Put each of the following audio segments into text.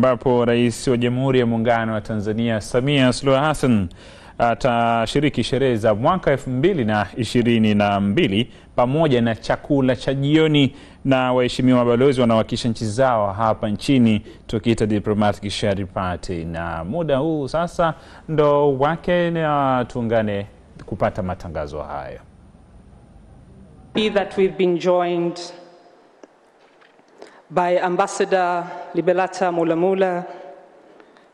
ambapo Rais wa Jamhuri ya Muungano wa Tanzania Samia Suluhu Hassan atashiriki sherehe za mwaka 2022 pamoja na chakula cha jioni na waheshimiwa mabalozi wanaowakilisha nchi zao hapa nchini, tukiita diplomatic Shehere party. Na muda huu sasa ndo wake, na tuungane kupata matangazo hayo. That we've been joined by Ambassador Liberata Mulamula,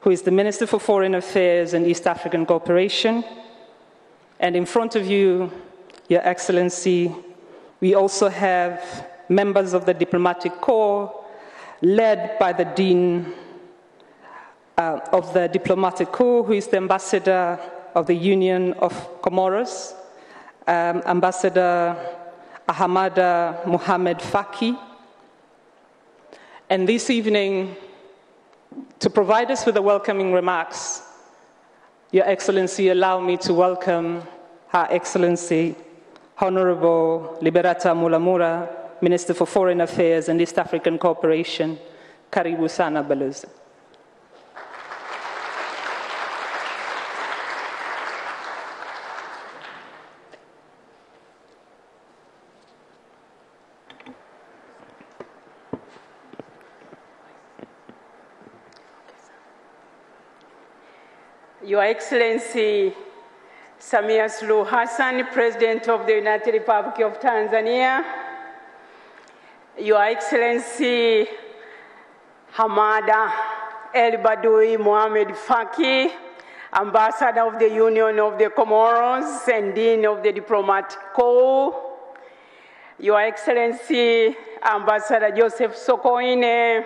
who is the Minister for Foreign Affairs and East African Cooperation. And in front of you, Your Excellency, we also have members of the Diplomatic Corps, led by the Dean of the Diplomatic Corps, who is the Ambassador of the Union of Comoros, Ambassador Ahmada Mohamed Faki. And this evening, to provide us with the welcoming remarks, Your Excellency, allow me to welcome Her Excellency, Honorable Liberata Mulamula, Minister for Foreign Affairs and East African Cooperation. Karibu sana Balozi. Your Excellency Samia Suluhu Hassan, President of the United Republic of Tanzania, Your Excellency Hamada El Badoui Mohamed Faki, Ambassador of the Union of the Comoros and Dean of the Diplomatic Corps, Your Excellency Ambassador Joseph Sokoine,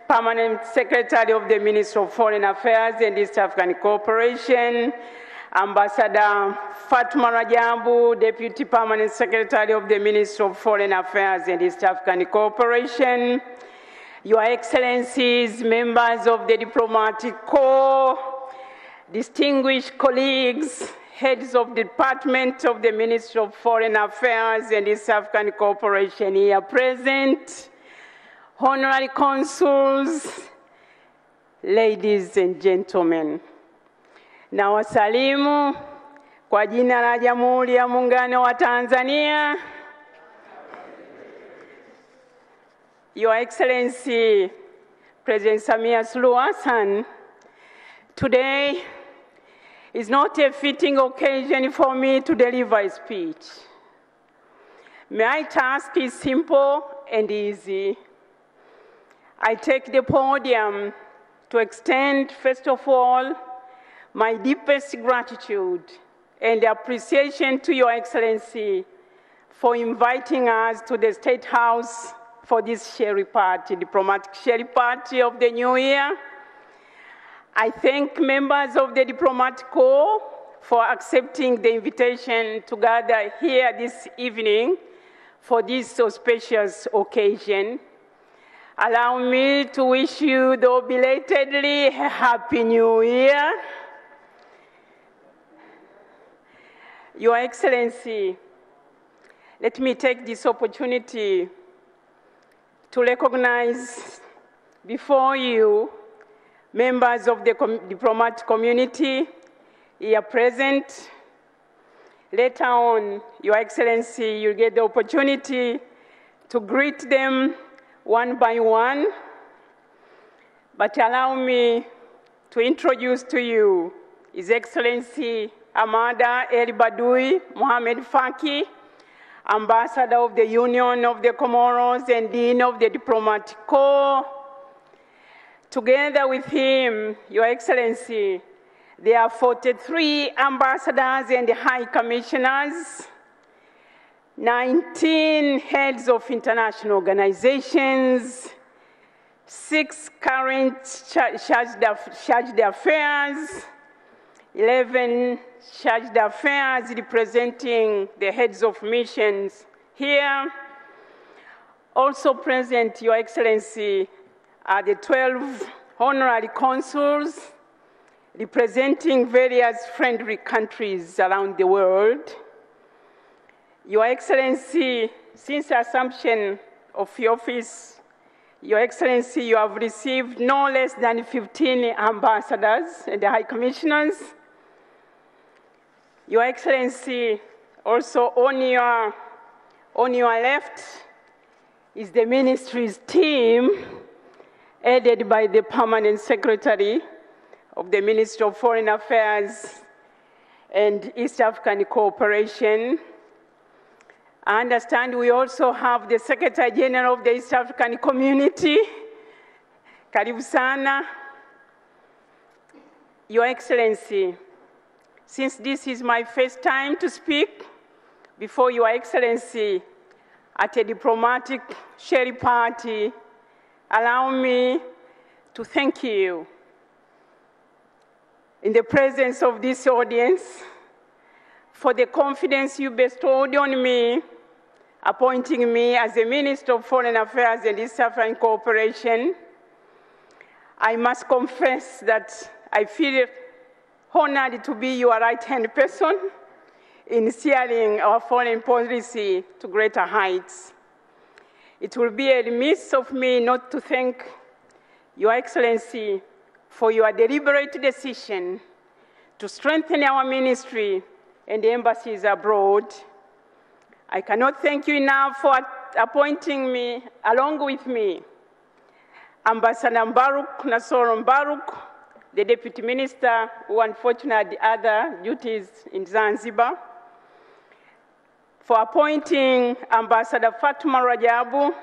Permanent Secretary of the Ministry of Foreign Affairs and East African Cooperation, Ambassador Fatma Rajabu, Deputy Permanent Secretary of the Ministry of Foreign Affairs and East African Cooperation, Your Excellencies, members of the Diplomatic Corps, distinguished colleagues, heads of the Department of the Ministry of Foreign Affairs and East African Cooperation here present, honorary consuls, ladies and gentlemen. Na wasalimu kwa jina la Jamhuri ya Muungano wa Tanzania. Your Excellency President Samia Suluhu Hassan, today is not a fitting occasion for me to deliver a speech. My task is simple and easy. I take the podium to extend, first of all, my deepest gratitude and appreciation to Your Excellency for inviting us to the State House for this Shehere party, diplomatic Shehere party of the new year. I thank members of the Diplomatic Corps for accepting the invitation to gather here this evening for this auspicious occasion. Allow me to wish you, though belatedly, a Happy New Year. Your Excellency, let me take this opportunity to recognize before you members of the diplomatic community here present. Later on, Your Excellency, you'll get the opportunity to greet them one by one, but allow me to introduce to you His Excellency Ahmada El Badoui Mohamed Faki, Ambassador of the Union of the Comoros and Dean of the Diplomatic Corps. Together with him, Your Excellency, there are 43 ambassadors and high commissioners, 19 heads of international organizations, 6 current chargé d'affaires, 11 chargé d'affaires representing the heads of missions here. Also present, Your Excellency, are the 12 honorary consuls representing various friendly countries around the world. Your Excellency, since assumption of your office Your Excellency, you have received no less than 15 ambassadors and high commissioners. Your Excellency, also on your left is the ministry's team, headed by the Permanent Secretary of the Ministry of Foreign Affairs and East African Cooperation. I understand we also have the Secretary General of the East African Community. Karibu sana. Your Excellency, since this is my first time to speak before Your Excellency at a diplomatic Shehere party, allow me to thank you in the presence of this audience for the confidence you bestowed on me, appointing me as the Minister of Foreign Affairs and East African Cooperation. I must confess that I feel honored to be your right-hand person in steering our foreign policy to greater heights. It will be a remiss of me not to thank Your Excellency for your deliberate decision to strengthen our ministry and the embassies abroad. I cannot thank you enough for appointing me, along with me, Ambassador Mbaruk, Nasoro Mbaruk, the Deputy Minister, who unfortunately had other duties in Zanzibar, for appointing Ambassador Fatuma Rajabu,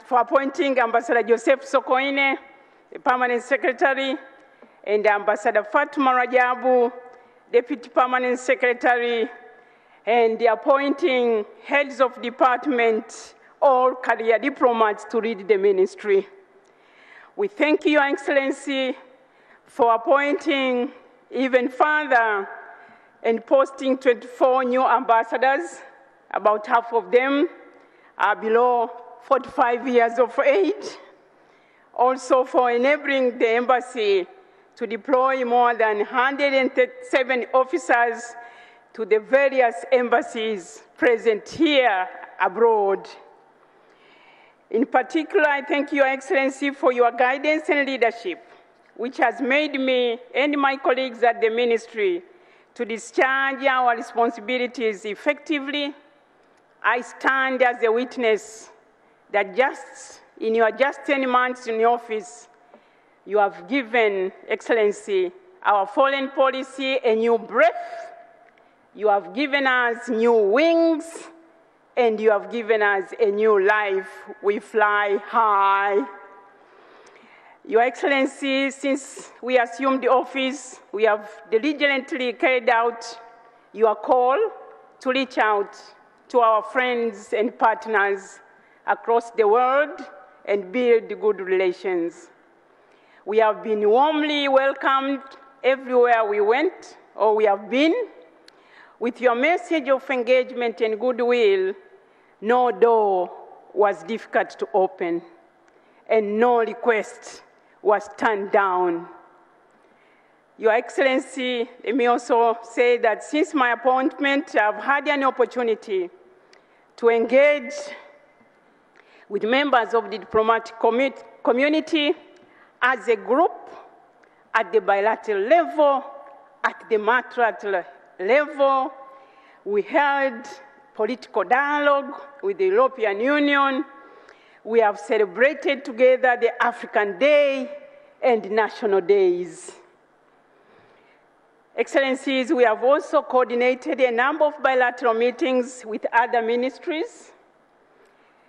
for appointing Ambassador Joseph Sokoine, the Permanent Secretary, and Ambassador Fatuma Rajabu, Deputy Permanent Secretary, and the appointing heads of department, all career diplomats to lead the ministry. We thank you, Your Excellency, for appointing even further and posting 24 new ambassadors. About half of them are below 45 years of age. Also for enabling the embassy to deploy more than 107 officers to the various embassies present here abroad. In particular, I thank Your Excellency for your guidance and leadership, which has made me and my colleagues at the ministry to discharge our responsibilities effectively. I stand as a witness that in your just 10 months in office, you have given, Excellency, our foreign policy a new breath. You have given us new wings, and you have given us a new life. We fly high. Your Excellency, since we assumed the office, we have diligently carried out your call to reach out to our friends and partners across the world and build good relations. We have been warmly welcomed everywhere we went or we have been. With your message of engagement and goodwill, no door was difficult to open, and no request was turned down. Your Excellency, let me also say that since my appointment, I've had an opportunity to engage with members of the diplomatic community as a group, at the bilateral level, at the multilateral level. We held political dialogue with the European Union. We have celebrated together the African Day and national days. Excellencies, we have also coordinated a number of bilateral meetings with other ministries.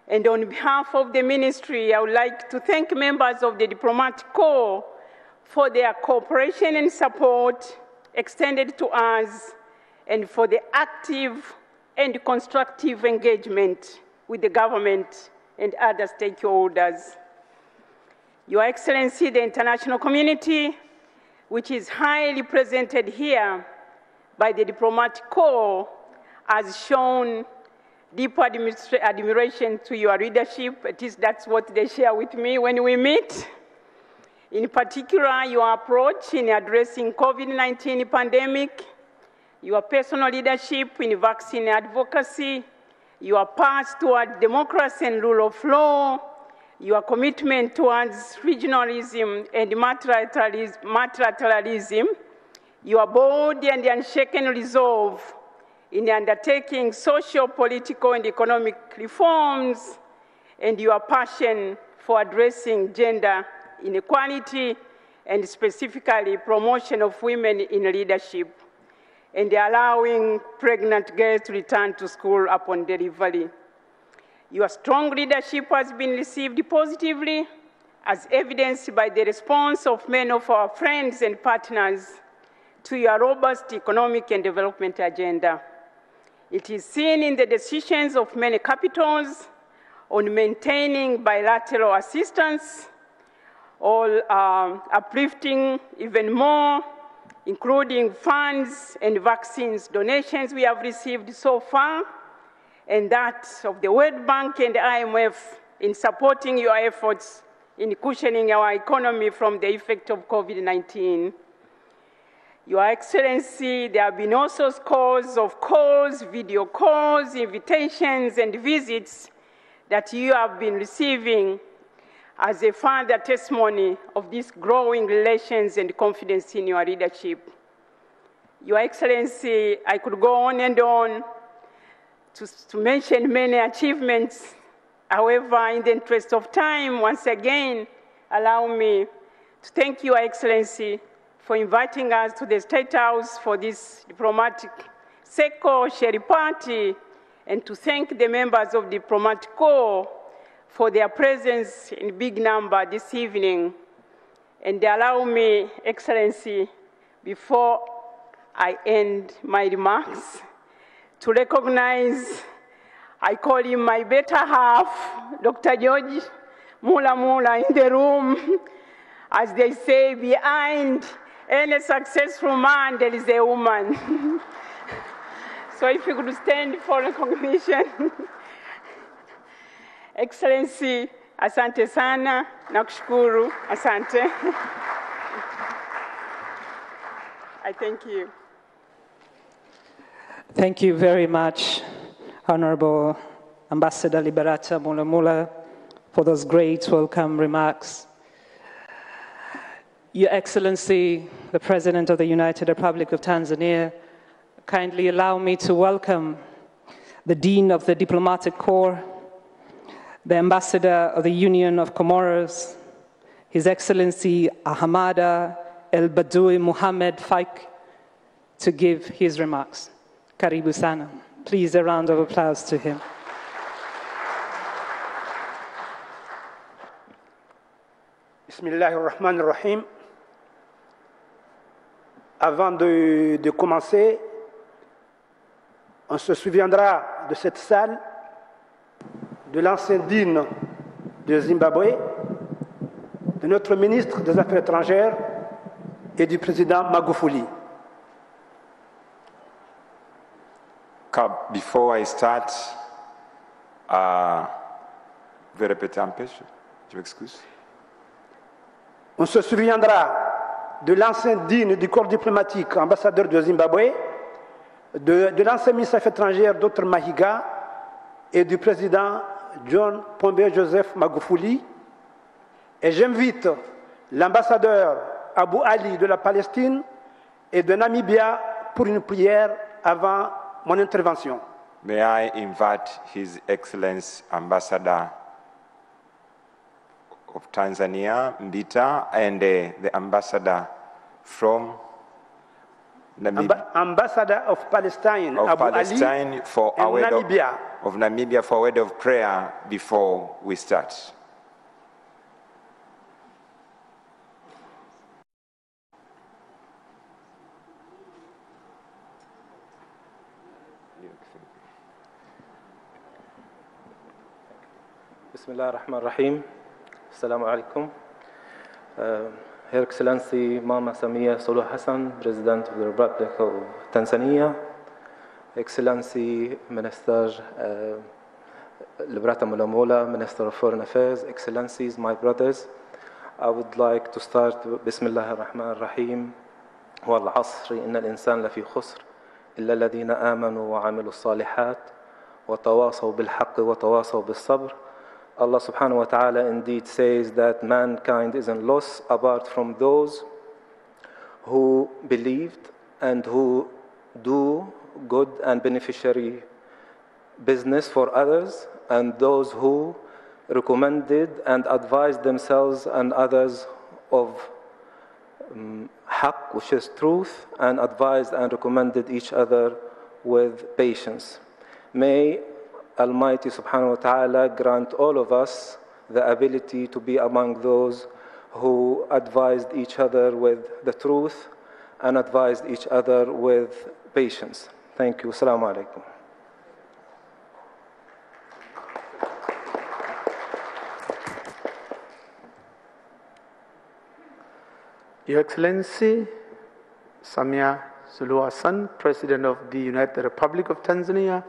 And on behalf of the ministry, I would like to thank members of the Diplomatic Corps for their cooperation and support extended to us, and for the active and constructive engagement with the government and other stakeholders. Your Excellency, the international community, which is highly represented here by the Diplomatic Corps, has shown deep admiration to your leadership. At least that's what they share with me when we meet. In particular, your approach in addressing COVID-19 pandemic, your personal leadership in vaccine advocacy, your path toward democracy and rule of law, your commitment towards regionalism and multilateralism, your bold and unshaken resolve in undertaking social, political, and economic reforms, and your passion for addressing gender inequality and specifically promotion of women in leadership, and allowing pregnant girls to return to school upon delivery. Your strong leadership has been received positively, as evidenced by the response of many of our friends and partners to your robust economic and development agenda. It is seen in the decisions of many capitals on maintaining bilateral assistance, all uplifting even more, including funds and vaccines donations we have received so far, and that of the World Bank and IMF in supporting your efforts in cushioning our economy from the effect of COVID-19. Your Excellency, there have been also scores of calls, video calls, invitations, and visits that you have been receiving as a further testimony of these growing relations and confidence in your leadership. Your Excellency, I could go on and on to mention many achievements. However, in the interest of time, once again, allow me to thank Your Excellency for inviting us to the State House for this diplomatic circle, Shehere party, and to thank the members of the diplomatic corps for their presence in big number this evening. And allow me, Excellency, before I end my remarks, to recognize, I call him my better half, Dr. George Mula in the room. As they say, behind any successful man, there is a woman. So if you could stand for recognition. Excellency, asante sana, nakushukuru, asante. I thank you. Thank you very much, Honorable Ambassador Liberata Mulamula, for those great welcome remarks. Your Excellency, the President of the United Republic of Tanzania, kindly allow me to welcome the Dean of the Diplomatic Corps, the Ambassador of the Union of Comoros, His Excellency Ahmada El Badoui Mohammed Faik, to give his remarks. Karibu sana. Please, a round of applause to him. Bismillahirrahmanirrahim. Avant de commencer, on se souviendra de cette salle, de l'ancien Dean de Zimbabwe, de notre ministre des Affaires étrangères et du président Magufuli. Before I start, je vais répéter un peu, je m'excuse. On se souviendra de l'ancien Dean du corps diplomatique, ambassadeur de Zimbabwe, de l'ancien ministre des Affaires étrangères, Dr. Mahiga, et du président John Pombe Joseph Magufuli. Et j'invite l'ambassadeur Abu Ali de la Palestine et de Namibia pour une prière avant mon intervention. May I invite His Excellency Ambassador of Tanzania, Mpya, and the ambassador from Namibia, Ambassador of Palestine, of Abu Palestine, Ali, for a and word Namibia. of Namibia for a word of prayer before we start. Bismillah ar-Rahman ar-Rahim. Assalamu alaikum. Her Excellency Mama Samia Suluhu Hassan, President of the Republic of Tanzania, Excellency Minister Liberata Mulamula, Minister of Foreign Affairs, Excellencies, my brothers, I would like to start with Bismillah ar-Rahman ar-Rahim. وَالْعَصْرِ إِنَّ الْإِنسَانَ لَفِي خُسْرٍ إِلَّا الَّذِينَ آمَنُوا وَعَمِلُوا الصَّالِحَاتِ وَتَوَاصَوْا بِالْحَقِّ وَتَوَاصَوْا بِالصَّبْرِ Allah subhanahu wa ta'ala indeed says that mankind is in loss apart from those who believed and who do good and beneficiary business for others, and those who recommended and advised themselves and others of haqq, which is truth, and advised and recommended each other with patience. May Almighty subhanahu wa ta'ala grant all of us the ability to be among those who advised each other with the truth and advised each other with patience. Thank you. Assalamu alaikum. Your Excellency, Samia Suluhu Hassan, President of the United Republic of Tanzania,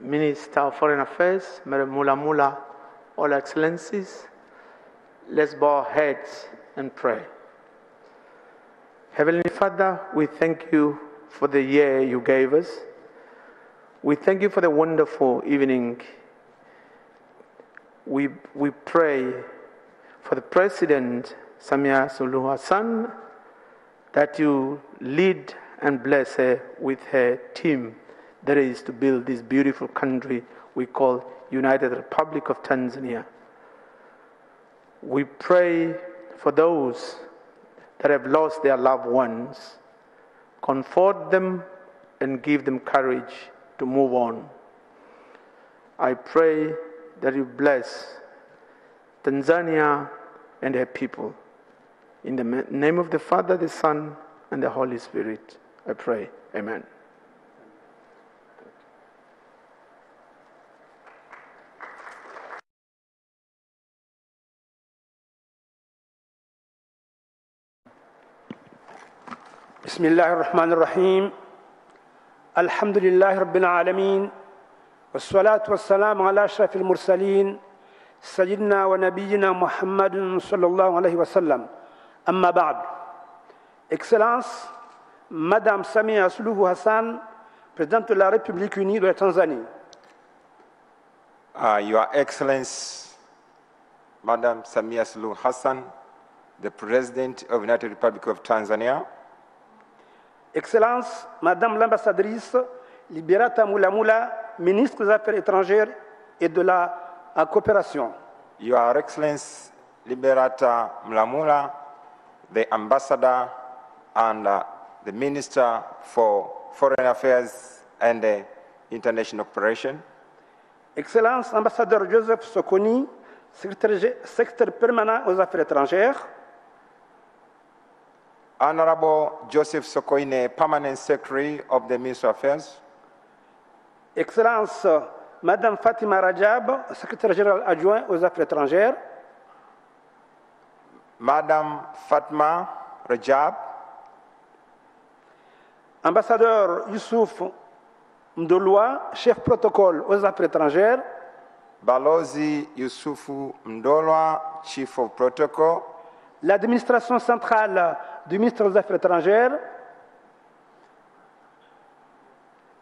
Minister of Foreign Affairs, Madam Mula, all Excellencies, let's bow our heads and pray. Heavenly Father, we thank you for the year you gave us. We thank you for the wonderful evening. We pray for the President, Samia Suluhu Hassan, that you lead and bless her with her team that is to build this beautiful country we call United Republic of Tanzania. We pray for those that have lost their loved ones. Comfort them and give them courage to move on. I pray that you bless Tanzania and her people. In the name of the Father, the Son, and the Holy Spirit, I pray. Amen. بسم الله الرحمن الرحيم الحمد لله رب العالمين والصلاة والسلام على أشرف المرسلين سيدنا ونبينا محمد صلى الله عليه وسلم أما بعد Excellence, Madame Samia Suluhu Hassan, Présidente de la République unie de la Tanzanie. Your Excellency, Madame Samia Suluhu Hassan, the President of the United Republic of Tanzania. Excellence, Madame l'ambassadrice Liberata Mulamula, ministre des Affaires étrangères et de la coopération. Your Excellency, Liberata Mulamula, the Ambassador and the Minister for Foreign Affairs and International Cooperation. Excellence, Ambassadeur Joseph Sokoni, secrétaire permanent aux Affaires étrangères. Honorable Joseph Sokoine, Permanent Secretary of the Ministry of Affairs. Excellence, Madame Fatima Rajab, Secrétaire générale adjoint aux Affaires étrangères. Madame Fatma Rajab. Ambassadeur Youssouf Mdolwa, chef protocole aux Affaires étrangères. Balozi Yusufu Mdolwa, Chief of Protocol. L'administration centrale du ministère des Affaires étrangères.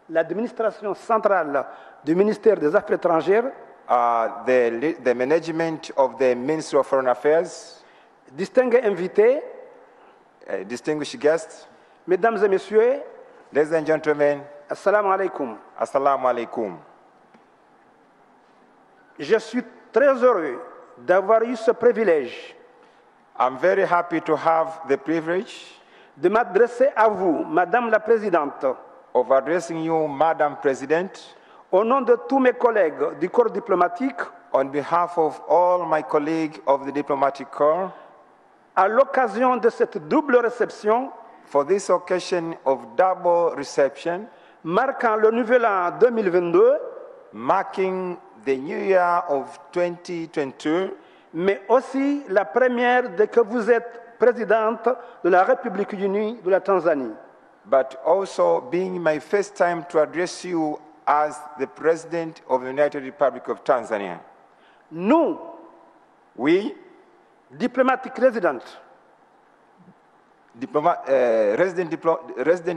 L'administration centrale du ministère des Affaires étrangères. The management of the Ministry of Foreign Affairs. Distingués invités. Distinguished guests. Mesdames et messieurs. Ladies and gentlemen. Assalamu alaikum. Assalamu alaikum. Je suis très heureux d'avoir eu ce privilège. I'm very happy to have the privilege de m'adresser à vous, Madame la Présidente, of addressing you, Madam President, au nom de tous mes collègues du corps diplomatique, on behalf of all my colleagues of the diplomatic corps, à l'occasion de cette double réception, for this occasion of double reception, marquant le nouvel an 2022, marking the new year of 2022, mais aussi la première dès que vous êtes présidente de la République unie de la Tanzanie. But also being my first time to address you as the President of the United Republic of Tanzania. Nous, we, diplomatic residents, resident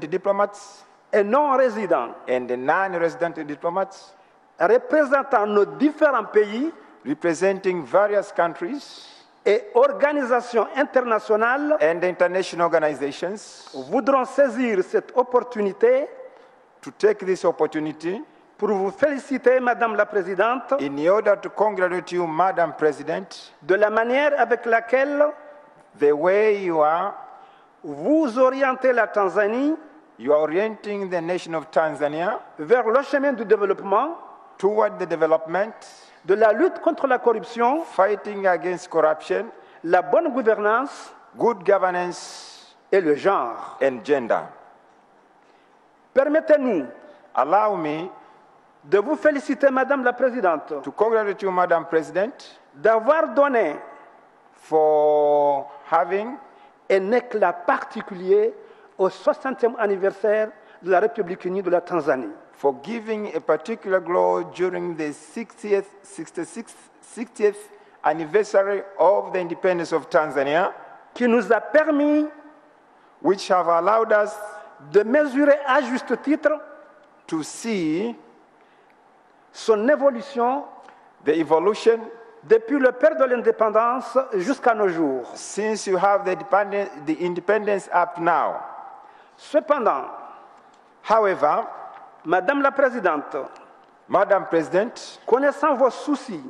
diplomats, et non-résidents, and the non-resident diplomats, représentant nos différents pays, representing various countries et organisations internationales and international organizations voudront saisir cette opportunité to take this opportunity pour vous féliciter, Madame la Présidente, in order to congratulate you, Madam President, de la manière avec laquelle the way you are orientez la Tanzanie orienting the nation of Tanzania vers le chemin du développement, toward the development, de la lutte contre la corruption, fighting against corruption, la bonne gouvernance good governance, et le genre. and gender. Permettez-nous Allow me de vous féliciter, Madame la Présidente, to congratulate you, Madam President, d'avoir donné for having un éclat particulier au 60e anniversaire de la République unie de la Tanzanie. for giving a particular glow during the 60th anniversary of the independence of Tanzania, Qui nous a permis which have allowed us de mesurer à juste titre to see son évolution the evolution depuis le père de l'indépendance jusqu'à nos jours. since you have the independence up now. Cependant, However, Madame la Présidente, Madam President, connaissant vos soucis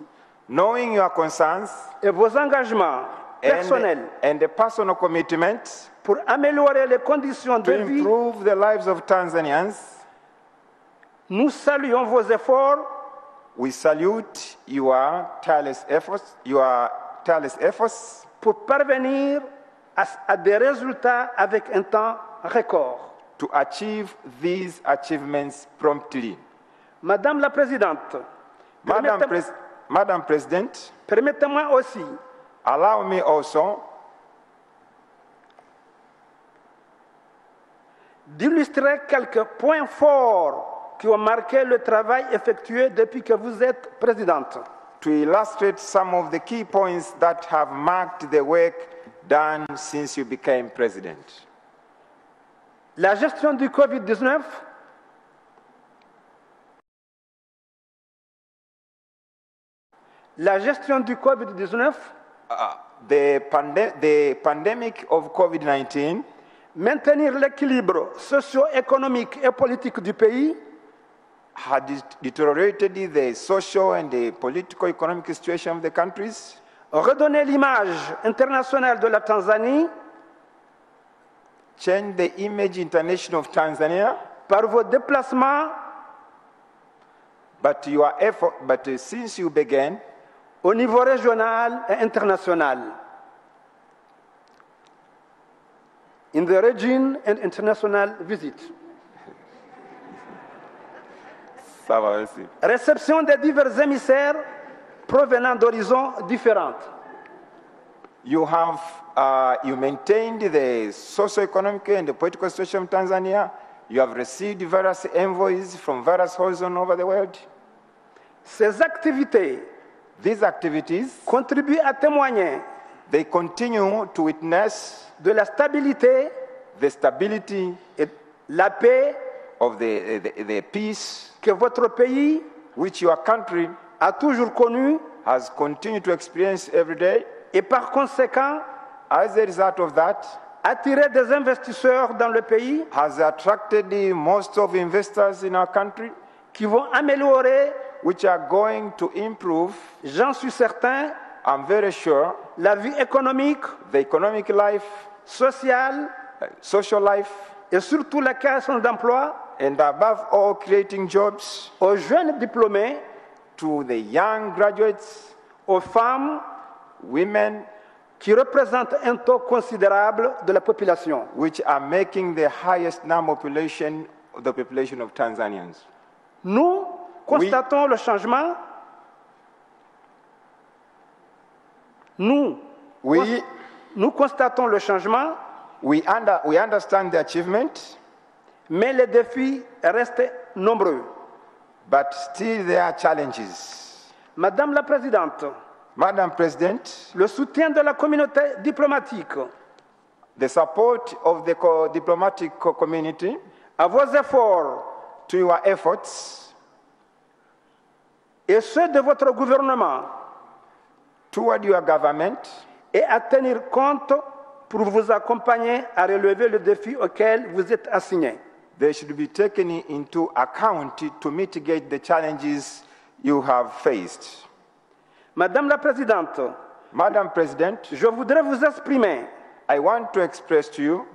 knowing your concerns et vos engagements personnels and the personal commitment pour améliorer les conditions to de vie, improve the lives of Tanzanians, nous saluons vos efforts we salute your tireless efforts, pour parvenir à des résultats avec un temps record. to achieve these achievements promptly. Madame la Présidente, Madam President, permettez-moi aussi allow me also d'illustrer quelques points forts qui ont marqué le travail effectué depuis que vous êtes présidente. to illustrate some of the key points that have marked the work done since you became president. La gestion du Covid-19, The pandemic of COVID-19, maintenir l'équilibre socio-économique et politique du pays, had deteriorated the social and the political economic situation of the countries, redonner l'image internationale de la Tanzanie changed the image international of Tanzania, par vos déplacements but since you began au niveau régional et international. In the region and international visit. ça va aussi. Réception des divers émissaires provenant d'horizons différents. You maintained the socio-economic and the political situation of Tanzania. You have received various envoys from various horizons over the world. Ces activités These activities, contribuent à témoigner they continue to witness de la stabilité the stability et la paix of the peace que votre pays which your country a toujours connu has continued to experience every day. et par conséquent As a result of that, attirer des investisseurs dans le pays has attracted most of investors in our country, qui vont améliorer, which are going to improve, j'en suis certain, I'm very sure, la vie économique, the economic life, sociale social life, et surtout la création d'emplois and above all, creating jobs aux jeunes diplômés, to the young graduates, aux femmes women, qui représentent un taux considérable de la population. which are making the highest number of the population of Tanzanians. Nous constatons le changement. Nous constatons le changement, We understand the achievement, mais les défis restent nombreux. but still there are challenges. Madame la Présidente, Madam President, le soutien de la communauté diplomatique the support of the diplomatic community à vos efforts to your efforts et ceux de votre gouvernement toward your government et à tenir compte pour vous accompagner à relever le défi auquel vous êtes assigné. they should be taken into account to mitigate the challenges you have faced. Madame la Présidente, Madam President, je voudrais vous exprimer I want to express to you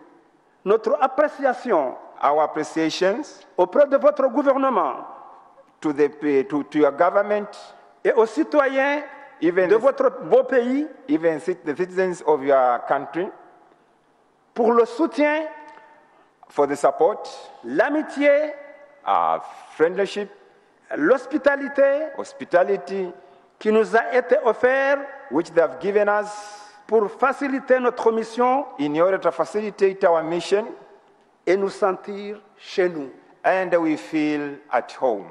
notre appréciation our appreciations auprès de votre gouvernement to your government, et aux citoyens even de votre beau pays the citizens of your country, pour le soutien, for the support, l'amitié, friendship, l'hospitalité hospitality, qui nous a été offert which they have given us pour faciliter notre mission in order to facilitate our mission, et nous sentir chez nous. and we feel at home.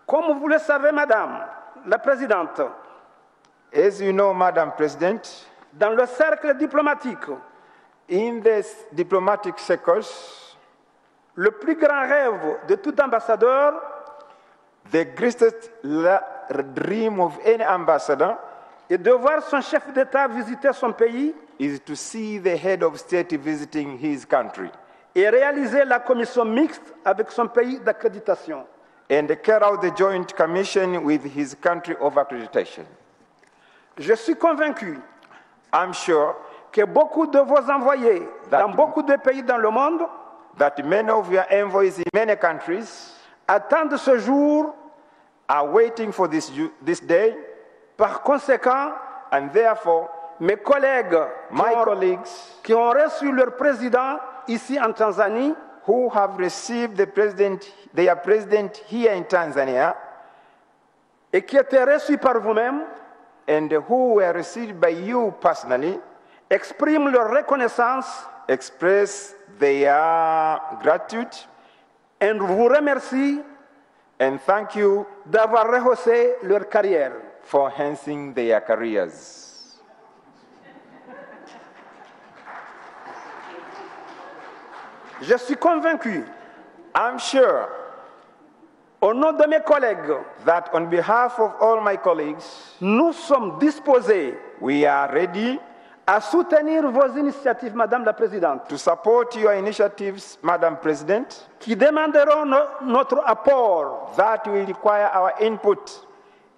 Comme vous le savez, Madame la Présidente, As you know, Madam President, dans le cercle diplomatique, in this diplomatic circles, le plus grand rêve de tout ambassadeur the greatest dream of any ambassador est de voir son chef d'État visiter son pays is to see the head of state visiting his country et réaliser la commission mixte avec son pays d'accréditation. and carry out the joint commission with his country of accreditation. Je suis convaincu I'm sure que beaucoup de vos envoyés That- dans beaucoup de pays dans le monde that many of your envoys in many countries attendent ce jour. are waiting for this day, Par conséquent, and therefore mes collègues my qui colleagues ont reçu leur président ici en Tanzanie who have received their president here in Tanzania et qui étaient reçus par vous-même and who were received by you personally expriment leur reconnaissance express their gratitude et vous remercient and thank you d'avoir rehaussé leur carrière. for enhancing their careers. Je suis convaincu, I'm sure au nom de mes collègues, that on behalf of all my colleagues, nous sommes disposés we are ready à soutenir vos initiatives, Madame la Présidente, to support your initiatives, Madam President, qui demanderont notre apport. that will require our input.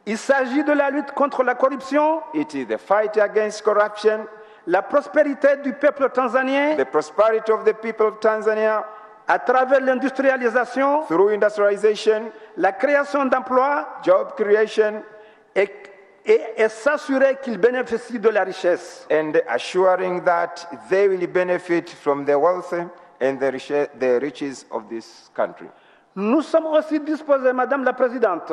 Il s'agit de la lutte contre la corruption, It is the fight against corruption, la prospérité du peuple tanzanien the prosperity of the people of Tanzania à travers l'industrialisation, through industrialization, la création d'emplois job creation, et s'assurer qu'ils bénéficient de la richesse. and assuring that they will benefit from the wealth and the riches of this country. Nous sommes aussi disposés, Madame la Présidente,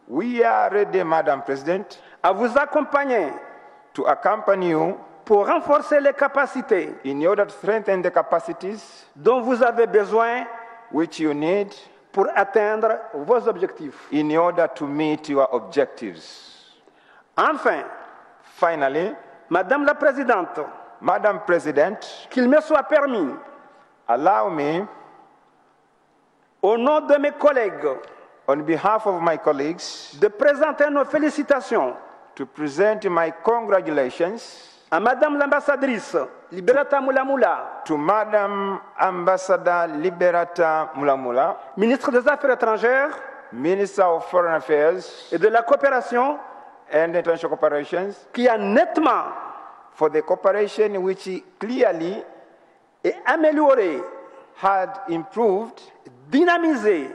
We are ready, Madam President, à vous accompagner to accompany you pour renforcer les capacités in order to strengthen the capacities dont vous avez besoin which you need pour atteindre vos objectifs. in order to meet your objectives. Enfin, Finally, Madame la Présidente, Madam President, qu'il me soit permis, allow me, au nom de mes collègues, on behalf of my colleagues, de présenter nos félicitations to present my congratulations à Madame l'ambassadrice Liberata Mulamula, to Madam Ambassador Liberata Mulamula, ministre des Affaires étrangères Minister of Foreign Affairs et de la coopération, and International Cooperations, qui a nettement for the cooperation which clearly et amélioré, had improved, dynamisé,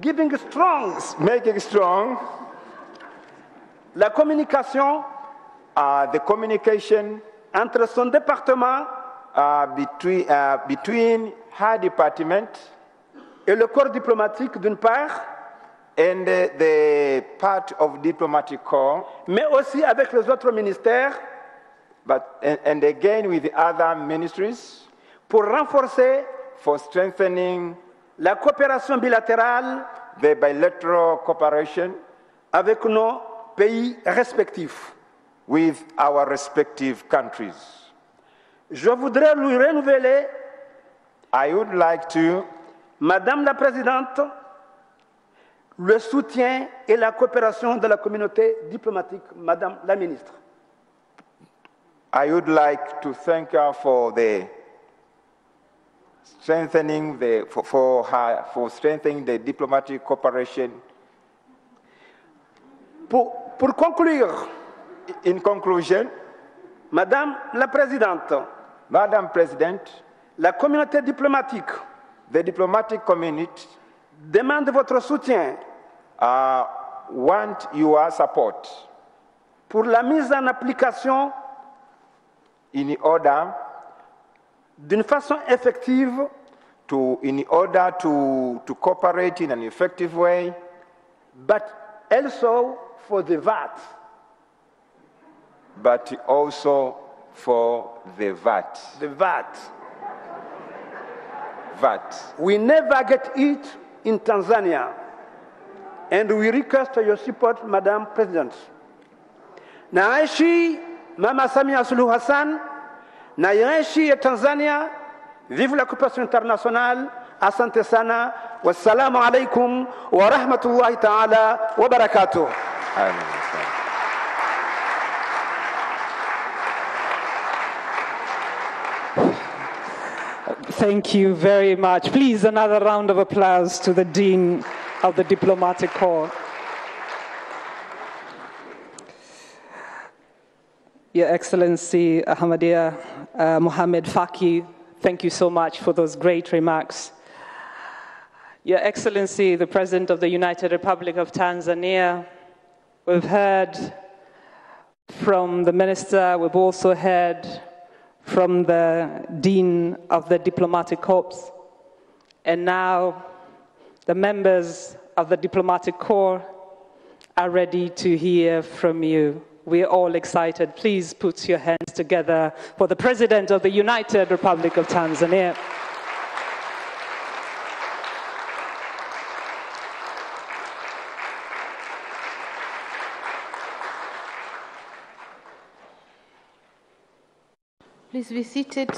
giving strong making strong la communication the communication entre son département between her department et le corps diplomatique d'une part, and the part of diplomatic corps, mais aussi avec les autres ministères and again with the other ministries pour renforcer for strengthening la coopération bilatérale the bilateral cooperation avec nos pays respectifs. with our respective countries. Je voudrais lui renouveler I would like to, Madame la Présidente, le soutien et la coopération de la communauté diplomatique, Madame la Ministre. I would like to thank her for the strengthening for strengthening the diplomatic cooperation. Pour conclure, In conclusion, Madame la Présidente, Madam President, la communauté diplomatique the diplomatic community demande votre soutien want your support pour la mise en application in order d'une façon effective in order to cooperate in an effective way, but also for the VAT. but also for the VAT. The VAT. VAT. We never get it in Tanzania, and we request your support, Madam President. Naishi Mama Samia Suluhu Hassan, na nchi ya Tanzania, vive la coopération internationale. Asante sana, wassalamu alaikum wa rahmatullahi ta'ala wa barakatuh. Thank you very much. Please, another round of applause to the Dean of the Diplomatic Corps. Your Excellency Ahmadiyya Mohammed Faki, thank you so much for those great remarks. Your Excellency, the President of the United Republic of Tanzania, we've heard from the Minister, we've also heard from the Dean of the Diplomatic Corps, and now the members of the Diplomatic Corps are ready to hear from you. We're all excited. Please put your hands together for the President of the United Republic of Tanzania. Please be seated.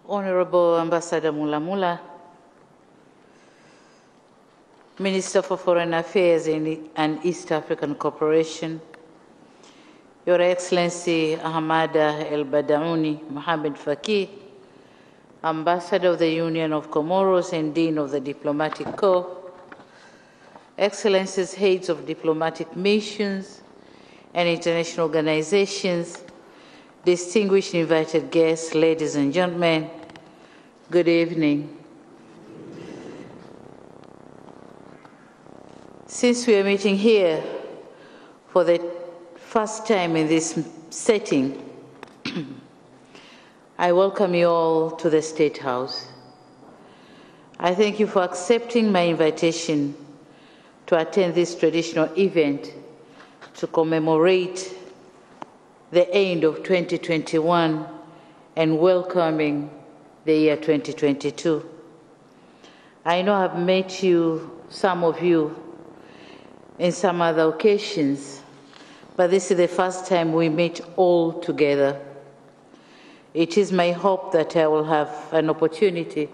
Honorable Ambassador Mulamula, Minister for Foreign Affairs and East African Cooperation, Your Excellency Ahmada El Badaouni Mohamed Faki, Ambassador of the Union of Comoros and Dean of the Diplomatic Corps, Excellencies, heads of diplomatic missions and international organizations, distinguished invited guests, ladies and gentlemen, good evening. Since we are meeting here for the first time in this setting, I welcome you all to the State House. I thank you for accepting my invitation to attend this traditional event to commemorate the end of 2021 and welcoming the year 2022. I know I've met you, some of you, in some other occasions, but this is the first time we meet all together. It is my hope that I will have an opportunity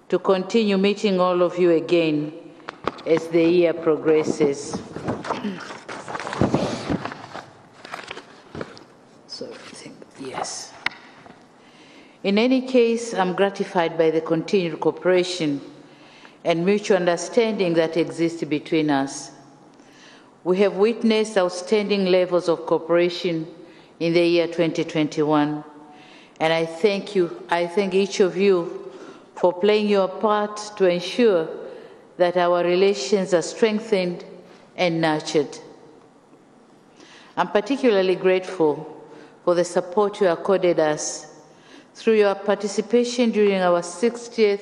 to continue meeting all of you again as the year progresses. Yes. In any case, I'm gratified by the continued cooperation and mutual understanding that exists between us. We have witnessed outstanding levels of cooperation in the year 2021, and I thank each of you for playing your part to ensure that our relations are strengthened and nurtured. I'm particularly grateful for the support you accorded us through your participation during our 60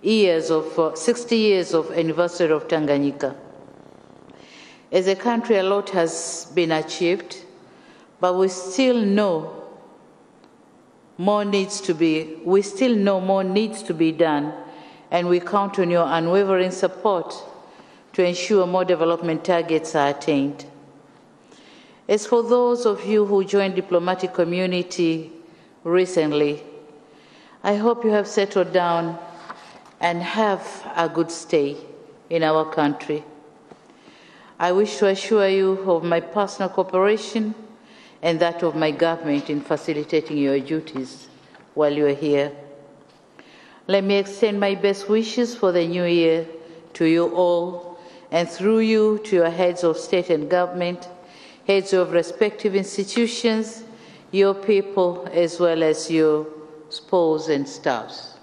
years of anniversary of Tanganyika. As a country, a lot has been achieved, but we still know more needs to be done, and we count on your unwavering support to ensure more development targets are attained. As for those of you who joined diplomatic community recently, I hope you have settled down and have a good stay in our country. I wish to assure you of my personal cooperation and that of my government in facilitating your duties while you are here. Let me extend my best wishes for the new year to you all, and through you to your heads of state and government, heads of respective institutions, your people, as well as your spouse and staffs.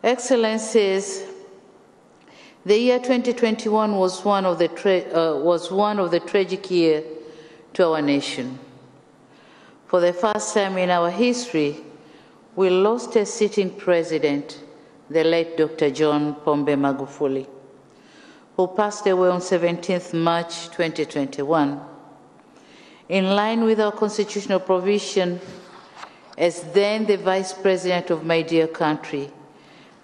Excellencies, the year 2021 was one of the tragic years to our nation. For the first time in our history, we lost a sitting president, the late Dr. John Pombe Magufuli, who passed away on 17th March 2021. In line with our constitutional provision, as then the Vice President of my dear country,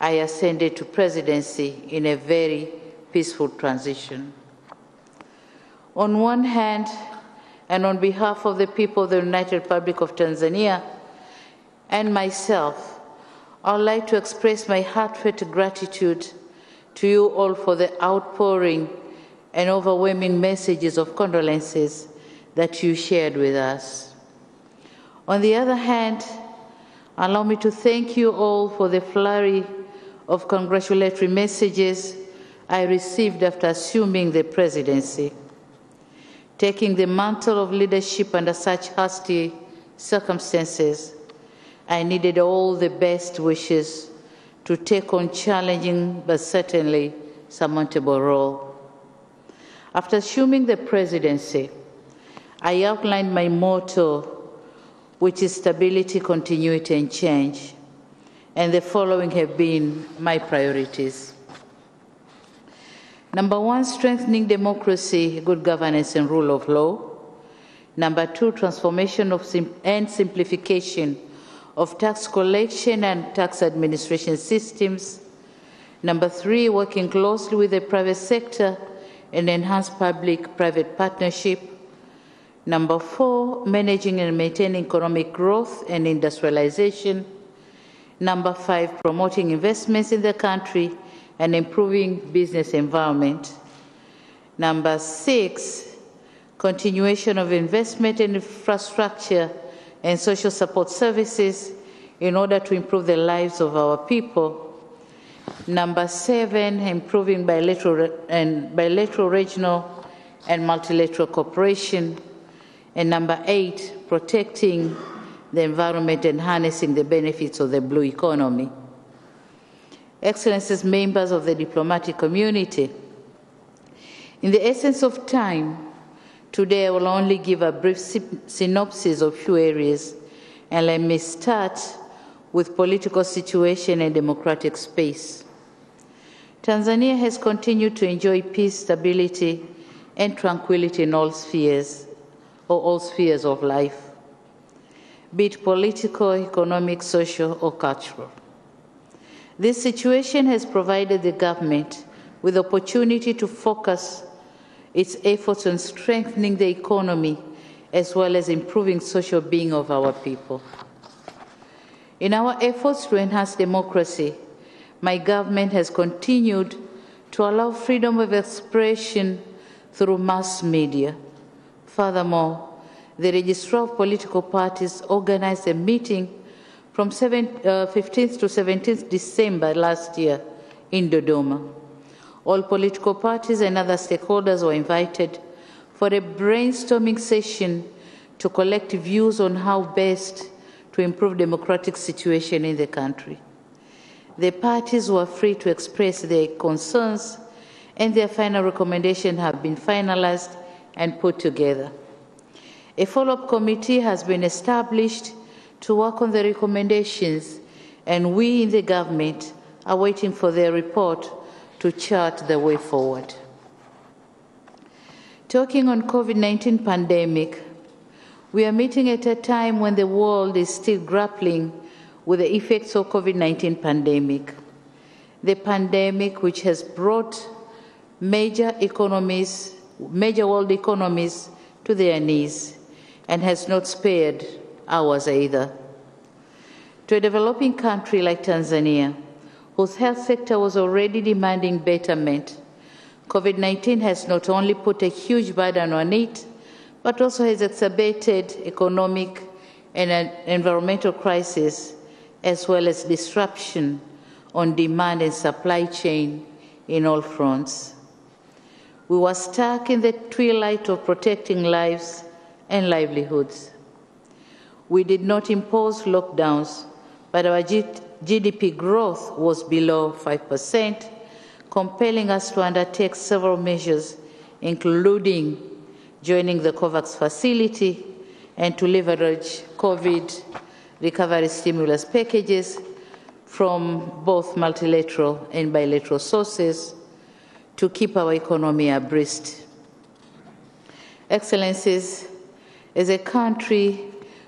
I ascended to presidency in a very peaceful transition. On one hand, and on behalf of the people of the United Republic of Tanzania and myself, I would like to express my heartfelt gratitude to you all for the outpouring and overwhelming messages of condolences that you shared with us. On the other hand, allow me to thank you all for the flurry of congratulatory messages I received after assuming the presidency. Taking the mantle of leadership under such hasty circumstances, I needed all the best wishes to take on challenging but certainly surmountable role. After assuming the presidency, I outlined my motto, which is stability, continuity, and change, and the following have been my priorities. Number one, strengthening democracy, good governance, and rule of law. Number two, transformation and simplification of tax collection and tax administration systems. Number three, working closely with the private sector and enhance public-private partnership. Number four, managing and maintaining economic growth and industrialization. Number five, promoting investments in the country and improving business environment. Number six, continuation of investment in infrastructure and social support services in order to improve the lives of our people. Number seven, improving bilateral, regional, and multilateral cooperation. And number eight, protecting the environment and harnessing the benefits of the blue economy. Excellencies, members of the diplomatic community, in the essence of time, today I will only give a brief synopsis of few areas, and let me start with political situation and democratic space. Tanzania has continued to enjoy peace, stability, and tranquility in all spheres of life, be it political, economic, social, or cultural. This situation has provided the government with the opportunity to focus its efforts on strengthening the economy as well as improving social being of our people. In our efforts to enhance democracy, my government has continued to allow freedom of expression through mass media. Furthermore, the Registrar of Political Parties organized a meeting from 15th to 17th December last year in Dodoma. All political parties and other stakeholders were invited for a brainstorming session to collect views on how best to improve democratic situation in the country. The parties were free to express their concerns, and their final recommendations have been finalized and put together. A follow-up committee has been established to work on the recommendations, and we in the government are waiting for their report to chart the way forward. Talking on COVID-19 pandemic, we are meeting at a time when the world is still grappling with the effects of COVID-19 pandemic. The pandemic, which has brought major world economies to to their knees and has not spared ours either. To a developing country like Tanzania, whose health sector was already demanding betterment, COVID-19 has not only put a huge burden on it, but also has exacerbated economic and environmental crisis, as well as disruption on demand and supply chain in all fronts. We were stuck in the twilight of protecting lives and livelihoods. We did not impose lockdowns, but our GDP growth was below 5%, compelling us to undertake several measures, including joining the COVAX facility and to leverage COVID recovery stimulus packages from both multilateral and bilateral sources to keep our economy abreast. Excellencies, as a country,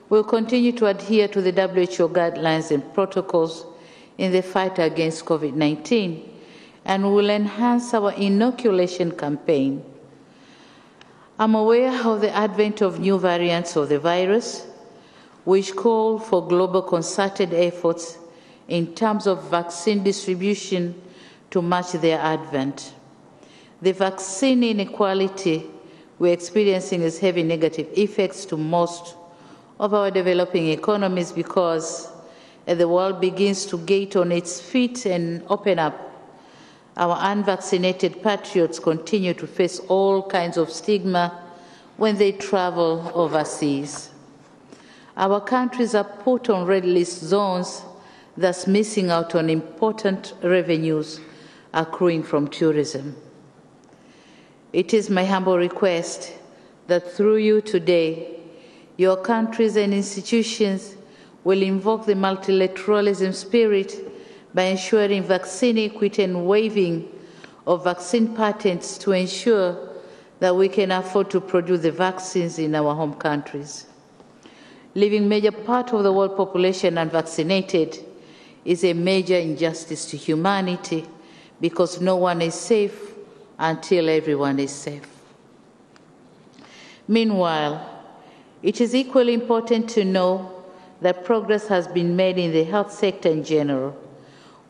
we'll continue to adhere to the WHO guidelines and protocols in the fight against COVID-19, and we will enhance our inoculation campaign. I'm aware of the advent of new variants of the virus, which call for global concerted efforts in terms of vaccine distribution to match their advent. The vaccine inequality we're experiencing is having negative effects to most of our developing economies because as the world begins to get on its feet and open up, our unvaccinated patriots continue to face all kinds of stigma when they travel overseas. Our countries are put on red list zones, thus missing out on important revenues accruing from tourism. It is my humble request that through you today, your countries and institutions will invoke the multilateralism spirit by ensuring vaccine equity and waiving of vaccine patents to ensure that we can afford to produce the vaccines in our home countries. Leaving major part of the world population unvaccinated is a major injustice to humanity because no one is safe until everyone is safe. Meanwhile, it is equally important to know that progress has been made in the health sector in general.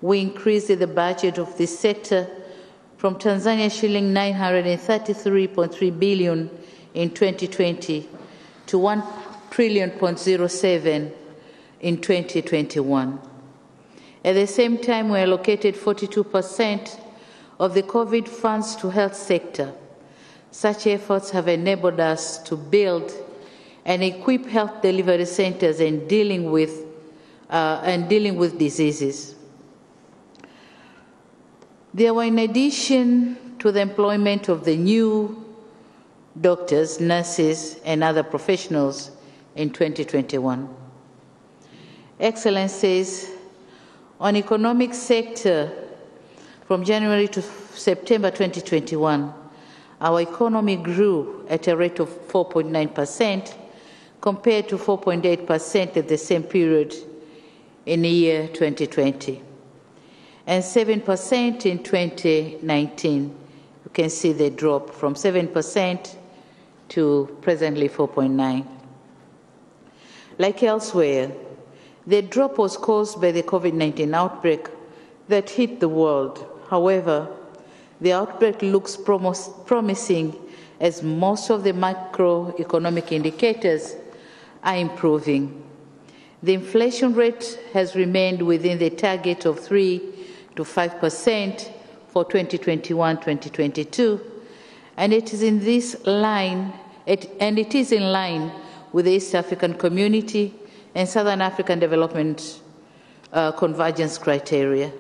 We increased the budget of this sector from Tanzania shilling 933.3 billion in 2020 to 1 trillion.07 in 2021. At the same time, we allocated 42% of the COVID funds to health sector. Such efforts have enabled us to build and equip health delivery centers and dealing with diseases. There were, in addition to the employment of the new doctors, nurses, and other professionals in 2021. Excellencies, on economic sector, from January to September 2021, our economy grew at a rate of 4.9% compared to 4.8% at the same period in the year 2020, and 7% in 2019. You can see the drop from 7% to presently 4.9%. Like elsewhere, the drop was caused by the COVID-19 outbreak that hit the world. However, the outbreak looks promising as most of the macroeconomic indicators are improving. The inflation rate has remained within the target of 3 to 5% for 2021-2022, and it is in line with the East African Community and Southern African Development Convergence criteria.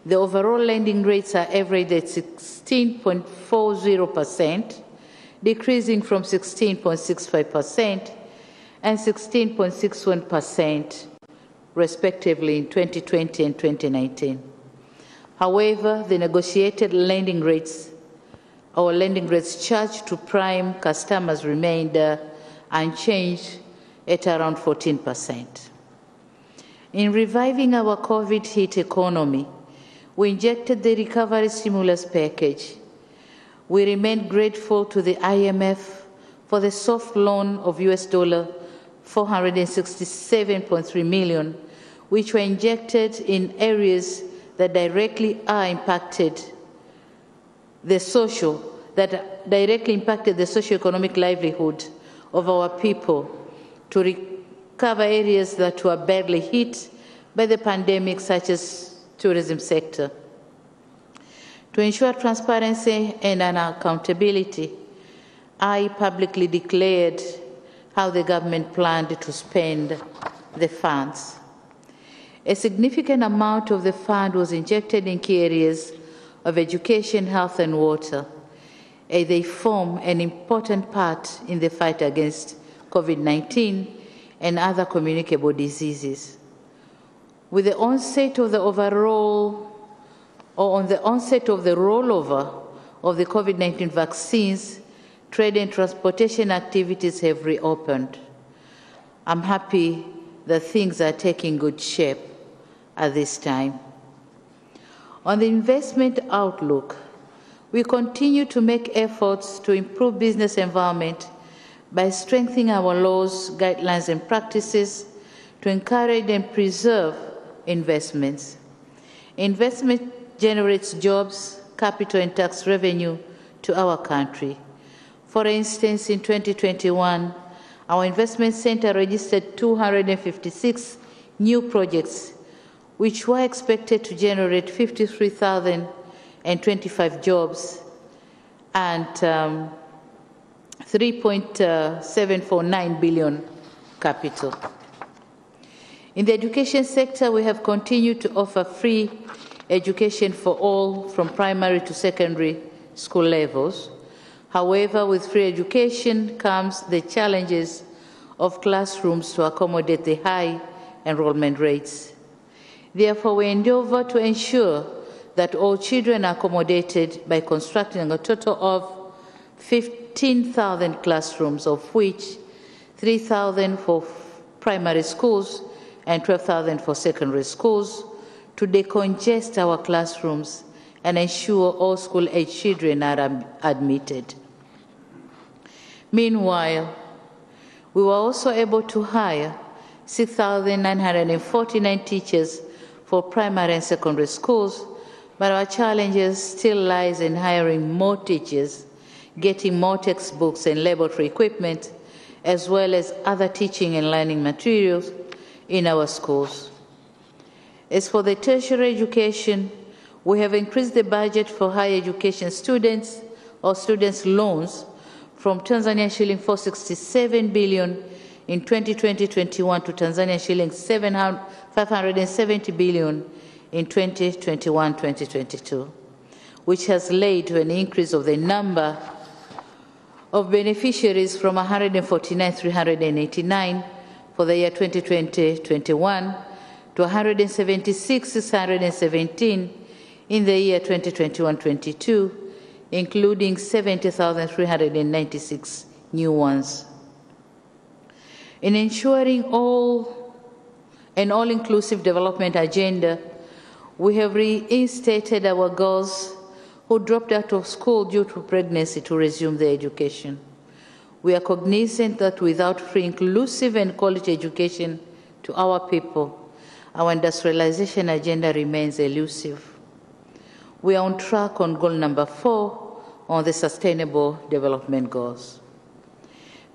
The overall lending rates are averaged at 16.40%, decreasing from 16.65% and 16.61%, respectively, in 2020 and 2019. However, the negotiated lending rates, our lending rates charged to prime customers remained unchanged at around 14%. In reviving our COVID-hit economy, we injected the recovery stimulus package. We remain grateful to the IMF for the soft loan of US dollar 467.3 million, which were injected in areas that directly impacted the socio-economic livelihood of our people, to recover areas that were badly hit by the pandemic, such as tourism sector. To ensure transparency and accountability, I publicly declared how the government planned to spend the funds. A significant amount of the fund was injected in key areas of education, health, and water, as they form an important part in the fight against COVID-19 and other communicable diseases. With the onset of the rollover of the COVID-19 vaccines, trade and transportation activities have reopened. I'm happy that things are taking good shape at this time. On the investment outlook, we continue to make efforts to improve business environment by strengthening our laws, guidelines, and practices to encourage and preserve investments. Investment generates jobs, capital, and tax revenue to our country. For instance, in 2021, our investment center registered 256 new projects, which were expected to generate 53,025 jobs and 3.749 billion capital. In the education sector, we have continued to offer free education for all from primary to secondary school levels. However, with free education comes the challenges of classrooms to accommodate the high enrollment rates. Therefore, we endeavor to ensure that all children are accommodated by constructing a total of 15,000 classrooms, of which 3,000 for primary schools and 12,000 for secondary schools, to decongest our classrooms and ensure all school-age children are admitted. Meanwhile, we were also able to hire 6,949 teachers for primary and secondary schools, but our challenges still lies in hiring more teachers, getting more textbooks and laboratory equipment, as well as other teaching and learning materials in our schools. As for the tertiary education, we have increased the budget for higher education students or students' loans from Tanzania shilling 467 billion in 2020-21 to Tanzania shilling 570 billion in 2021-2022, which has led to an increase of the number of beneficiaries from 149,389 for the year 2020-21 to 176,617 in the year 2021-22, including 70,396 new ones. In ensuring an all-inclusive development agenda, we have reinstated our girls who dropped out of school due to pregnancy to resume their education. We are cognizant that without free, inclusive, and quality education to our people, our industrialization agenda remains elusive. We are on track on goal number 4 on the Sustainable Development Goals.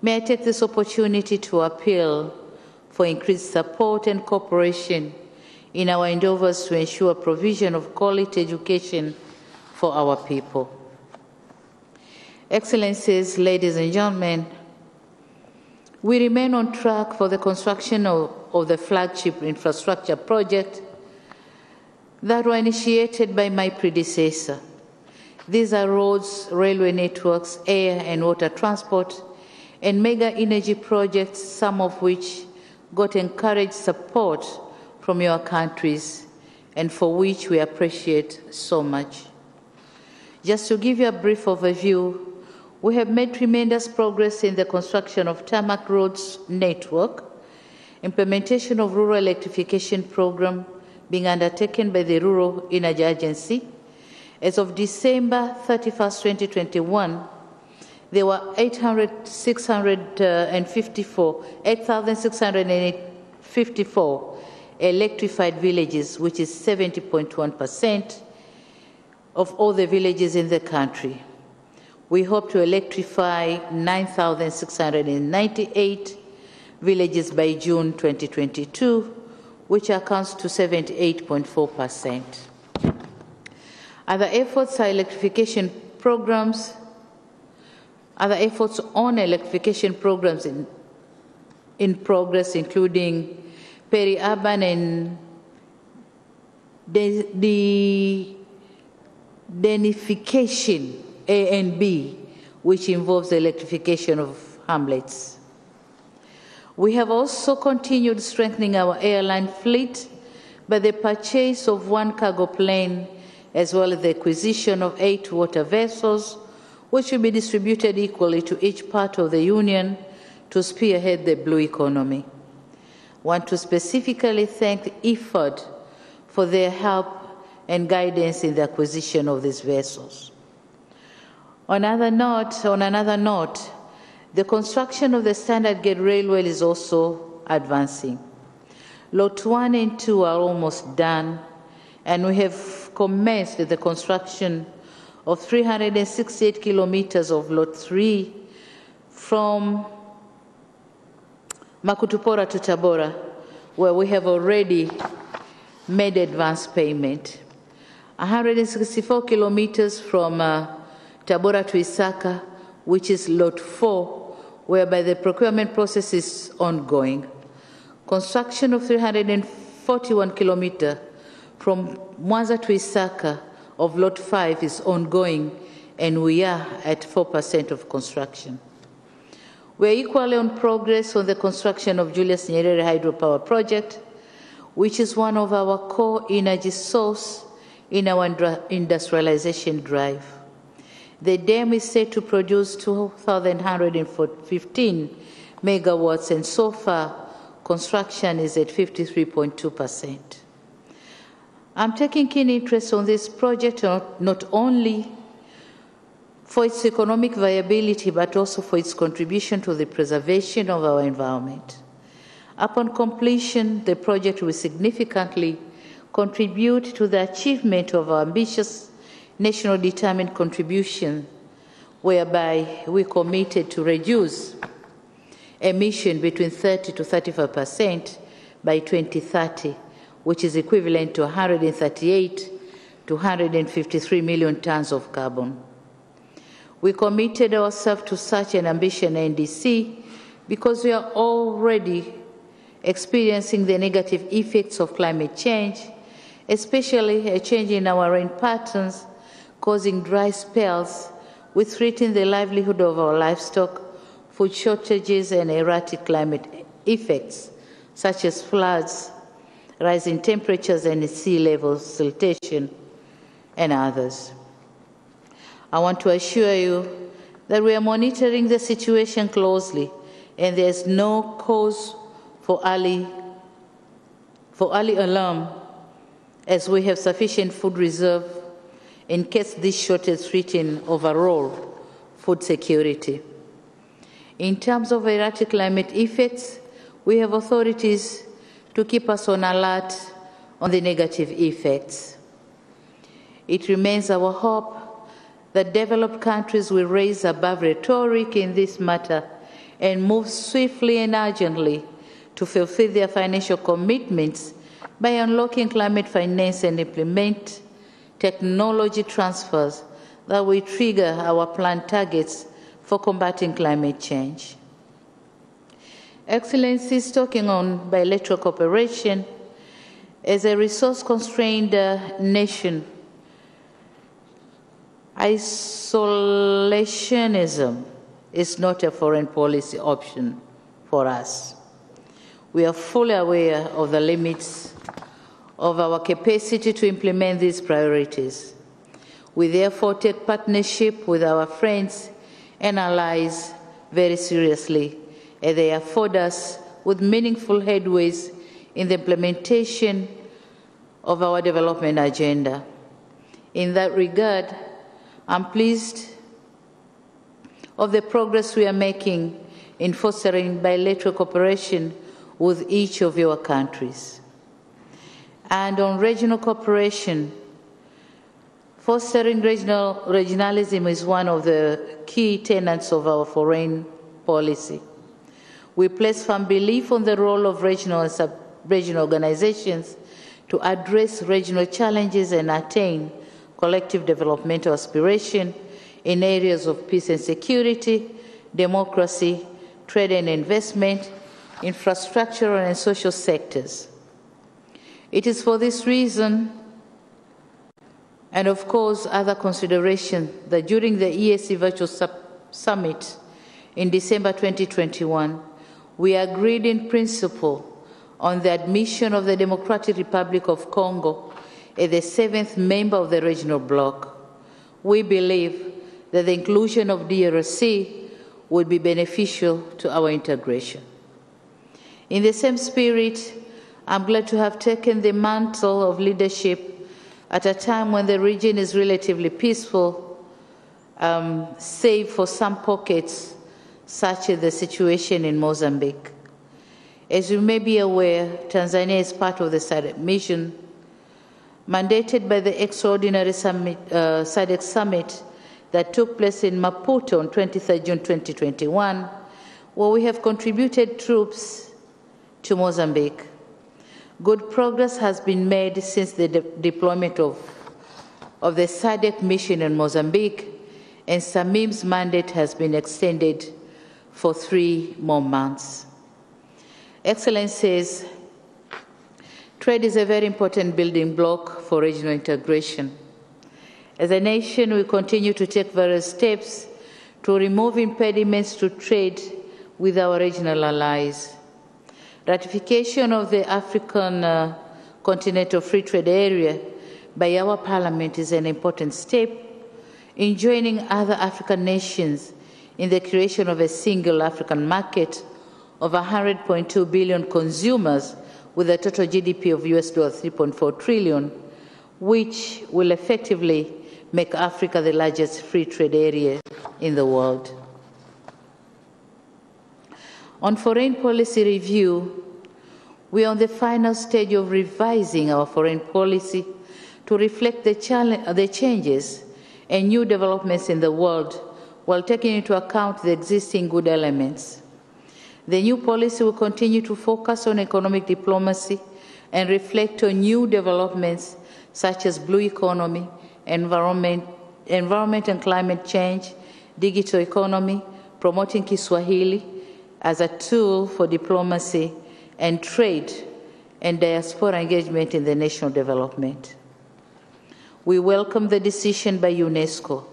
May I take this opportunity to appeal for increased support and cooperation in our endeavors to ensure provision of quality education for our people. Excellencies, ladies and gentlemen, we remain on track for the construction of the flagship infrastructure project that were initiated by my predecessor. These are roads, railway networks, air and water transport, and mega energy projects, some of which got encouraged support from your countries and for which we appreciate so much. Just to give you a brief overview, we have made tremendous progress in the construction of tarmac roads network, implementation of rural electrification program being undertaken by the Rural Energy Agency. As of December 31st, 2021, there were 8,654 electrified villages, which is 70.1% of all the villages in the country. We hope to electrify 9,698 villages by June 2022, which accounts to 78.4%. Other efforts on electrification programs in progress, including peri-urban and densification, A and B, which involves the electrification of hamlets. We have also continued strengthening our airline fleet by the purchase of 1 cargo plane, as well as the acquisition of 8 water vessels, which will be distributed equally to each part of the Union to spearhead the blue economy. I want to specifically thank IFAD for their help and guidance in the acquisition of these vessels. On another note, the construction of the Standard Gauge Railway is also advancing. Lot 1 and 2 are almost done, and we have commenced the construction of 368 kilometers of Lot 3 from Makutupora to Tabora, where we have already made advance payment. 164 kilometers from Tabora to Isaka, which is Lot 4, whereby the procurement process is ongoing. Construction of 341 kilometers from Mwanza to Isaka of Lot 5 is ongoing, and we are at 4% of construction. We are equally on progress on the construction of Julius Nyerere Hydropower Project, which is one of our core energy sources in our industrialization drive. The dam is set to produce 2,115 megawatts, and so far, construction is at 53.2%. I'm taking keen interest on this project, not only for its economic viability, but also for its contribution to the preservation of our environment. Upon completion, the project will significantly contribute to the achievement of our ambitious national determined contribution, whereby we committed to reduce emission between 30 to 35% by 2030, which is equivalent to 138 to 153 million tons of carbon. We committed ourselves to such an ambitious NDC because we are already experiencing the negative effects of climate change, especially a change in our rain patterns, causing dry spells, which threaten the livelihood of our livestock, food shortages, and erratic climate effects, such as floods, rising temperatures, and sea level siltation, and others. I want to assure you that we are monitoring the situation closely, and there is no cause for early alarm, as we have sufficient food reserve in case this shortage threatens overall food security. In terms of erratic climate effects, we have authorities to keep us on alert on the negative effects. It remains our hope that developed countries will raise above rhetoric in this matter and move swiftly and urgently to fulfill their financial commitments by unlocking climate finance and implement technology transfers that will trigger our planned targets for combating climate change. Excellencies, talking on bilateral cooperation, as a resource-constrained nation, isolationism is not a foreign policy option for us. We are fully aware of the limits of our capacity to implement these priorities. We therefore take partnership with our friends and allies very seriously, as they afford us with meaningful headways in the implementation of our development agenda. In that regard, I'm pleased of the progress we are making in fostering bilateral cooperation with each of your countries. And on regional cooperation, fostering regionalism is one of the key tenets of our foreign policy. We place firm belief on the role of regional and sub-regional organizations to address regional challenges and attain collective developmental aspiration in areas of peace and security, democracy, trade and investment, infrastructural and social sectors. It is for this reason, and of course other considerations, that during the EAC Virtual Summit in December 2021, we agreed in principle on the admission of the Democratic Republic of Congo as the 7th member of the regional bloc. We believe that the inclusion of DRC would be beneficial to our integration. In the same spirit, I'm glad to have taken the mantle of leadership at a time when the region is relatively peaceful, save for some pockets, such as the situation in Mozambique. As you may be aware, Tanzania is part of the SADC mission, mandated by the extraordinary SADC summit that took place in Maputo on 23 June 2021, where we have contributed troops to Mozambique. Good progress has been made since the deployment of the SADC mission in Mozambique, and SAMIM's mandate has been extended for 3 more months. Excellencies, trade is a very important building block for regional integration. As a nation, we continue to take various steps to remove impediments to trade with our regional allies. Ratification of the African Continental Free Trade Area by our Parliament is an important step in joining other African nations in the creation of a single African market of 100.2 billion consumers with a total GDP of US $3.4 trillion, which will effectively make Africa the largest free trade area in the world. On foreign policy review, we are on the final stage of revising our foreign policy to reflect the changes and new developments in the world while taking into account the existing good elements. The new policy will continue to focus on economic diplomacy and reflect on new developments such as blue economy, environment and climate change, digital economy, promoting Kiswahili as a tool for diplomacy and trade and diaspora engagement in the national development. We welcome the decision by UNESCO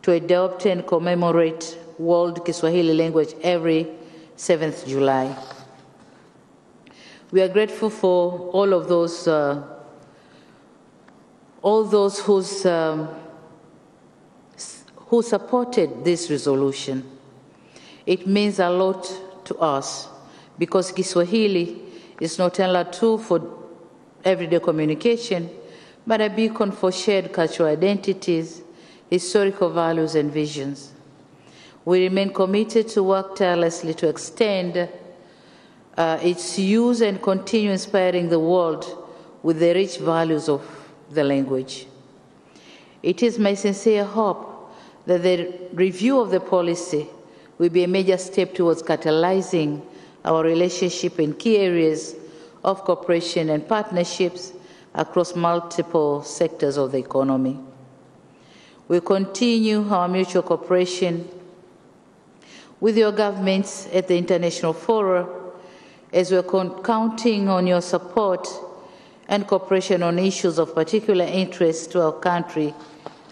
to adopt and commemorate World Kiswahili Language every 7th July. We are grateful for all those who supported this resolution. It means a lot to us because Kiswahili is not only a tool for everyday communication, but a beacon for shared cultural identities, historical values, and visions. We remain committed to work tirelessly to extend its use and continue inspiring the world with the rich values of the language. It is my sincere hope that the review of the policy will be a major step towards catalyzing our relationship in key areas of cooperation and partnerships across multiple sectors of the economy. We continue our mutual cooperation with your governments at the international fora as we are counting on your support and cooperation on issues of particular interest to our country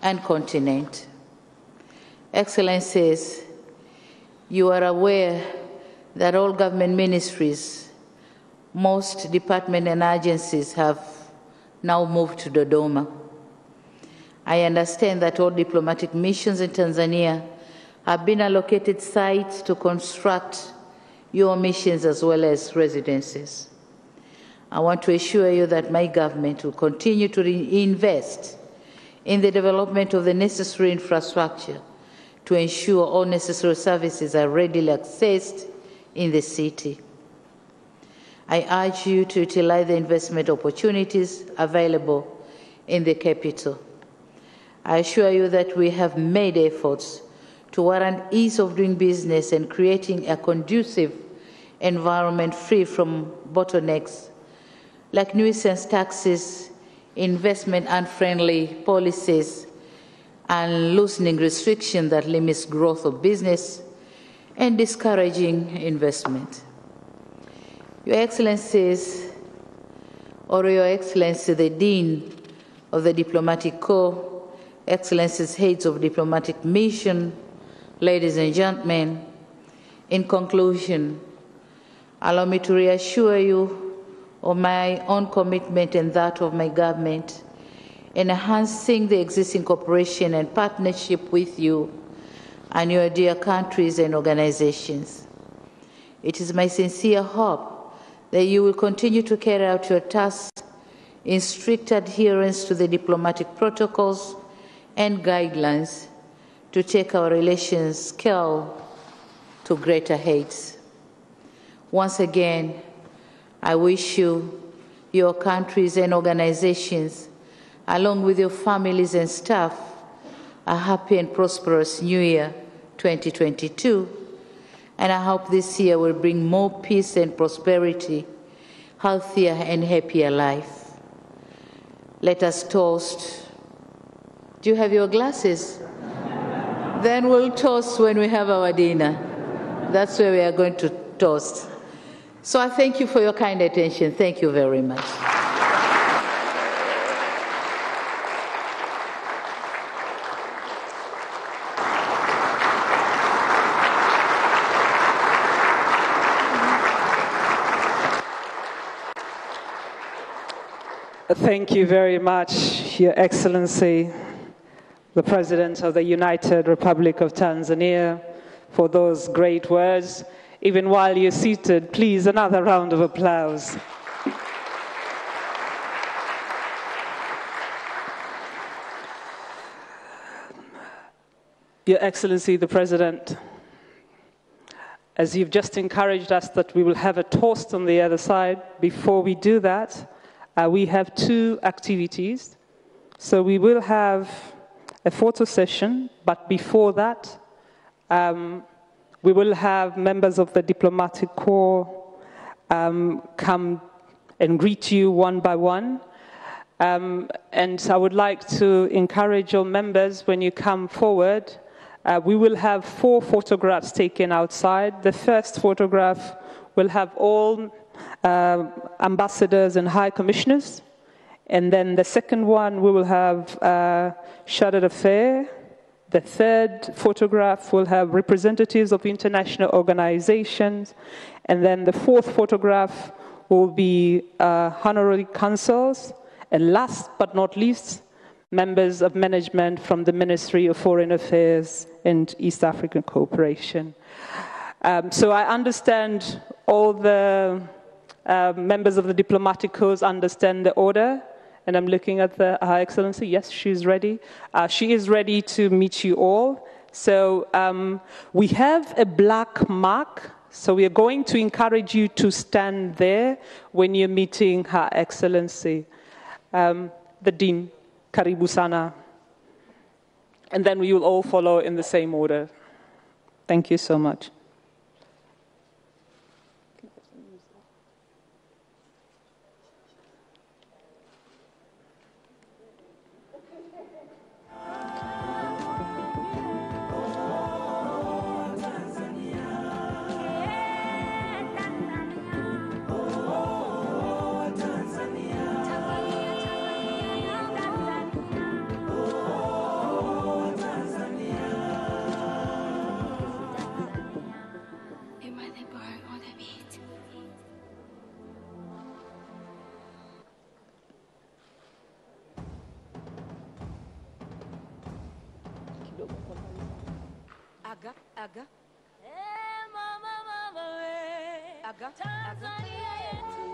and continent. Excellencies, you are aware that all government ministries, most departments and agencies have now moved to Dodoma. I understand that all diplomatic missions in Tanzania have been allocated sites to construct your missions as well as residences. I want to assure you that my government will continue to invest in the development of the necessary infrastructure to ensure all necessary services are readily accessed in the city. I urge you to utilize the investment opportunities available in the capital. I assure you that we have made efforts to warrant ease of doing business and creating a conducive environment free from bottlenecks like nuisance taxes, investment unfriendly policies, and loosening restrictions that limits growth of business and discouraging investment. Your Excellencies, or Your Excellency, the Dean of the Diplomatic Corps, Excellencies, heads of diplomatic mission, ladies and gentlemen, in conclusion, allow me to reassure you of my own commitment and that of my government in enhancing the existing cooperation and partnership with you and your dear countries and organizations. It is my sincere hope that you will continue to carry out your tasks in strict adherence to the diplomatic protocols and guidelines to take our relations scale to greater heights. Once again, I wish you, your countries and organizations, along with your families and staff, a happy and prosperous New Year 2022. And I hope this year will bring more peace and prosperity, healthier and happier life. Let us toast. Do you have your glasses? Then we'll toast when we have our dinner. That's where we are going to toast. So I thank you for your kind attention. Thank you very much. Thank you very much, Your Excellency, the President of the United Republic of Tanzania, for those great words. Even while you're seated, please, another round of applause. Your Excellency, the President, as you've just encouraged us that we will have a toast on the other side, before we do that, we have two activities. So we will have a photo session, but before that, we will have members of the Diplomatic Corps come and greet you one by one. And I would like to encourage your members, when you come forward, we will have 4 photographs taken outside. The first photograph will have all ambassadors and high commissioners. And then the second one, we will have Chargé d'Affaires. The third photograph will have representatives of international organizations. And then the fourth photograph will be honorary consuls. And last but not least, members of management from the Ministry of Foreign Affairs and East African Cooperation. So I understand all the members of the diplomatic corps understand the order. And I'm looking at Her Excellency. Yes, she's ready. She is ready to meet you all. So we have a black mark. So we are going to encourage you to stand there when you're meeting Her Excellency. The Dean, Karibu Sana. And then we will all follow in the same order. Thank you so much. Aga. Tanzania yetu.